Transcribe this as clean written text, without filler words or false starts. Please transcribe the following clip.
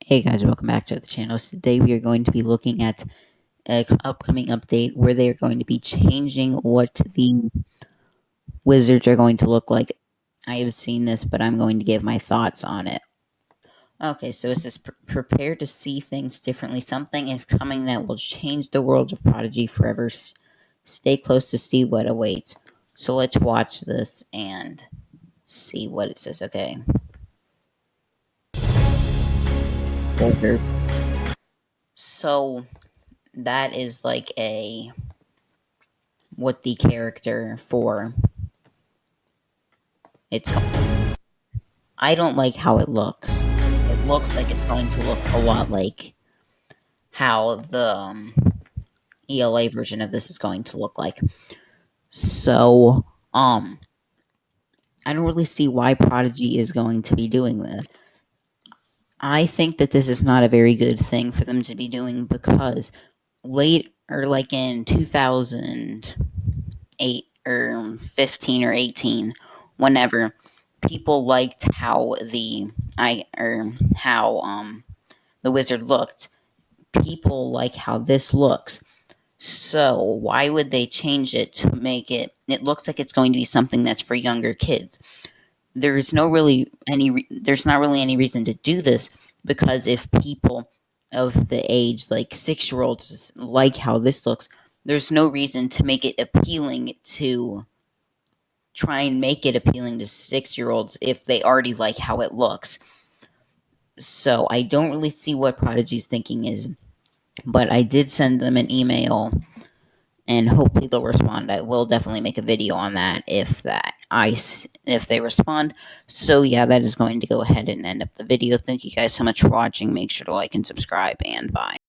Hey guys, welcome back to the channel. So today we are going to be looking at an upcoming update where they are going to be changing what the wizards are going to look like. I have seen this, but I'm going to give my thoughts on it. Okay, so it says prepare to see things differently. Something is coming that will change the world of Prodigy forever. Stay close to see what awaits. So let's watch this and see what it says. Okay. Over. So that is like what the character for it's. I don't like how it looks. It looks like it's going to look a lot like how the ELA version of this is going to look like. So, I don't really see why Prodigy is going to be doing this. I think that this is not a very good thing for them to be doing because late or like in 2008 or 15 or 18, whenever people liked how the wizard looked, people like how this looks. So why would they change it to make it looks like it's going to be something that's for younger kids? There's not really any reason to do this, because if people of the age like 6-year-olds like how this looks, there's no reason to make it appealing to try and make it appealing to 6-year-olds if they already like how it looks. So I don't really see what Prodigy's thinking is, but I did send them an email, and hopefully they'll respond. I will definitely make a video on that if they respond. So yeah, that is going to go ahead and end up the video. Thank you guys so much for watching. Make sure to like and subscribe, and bye.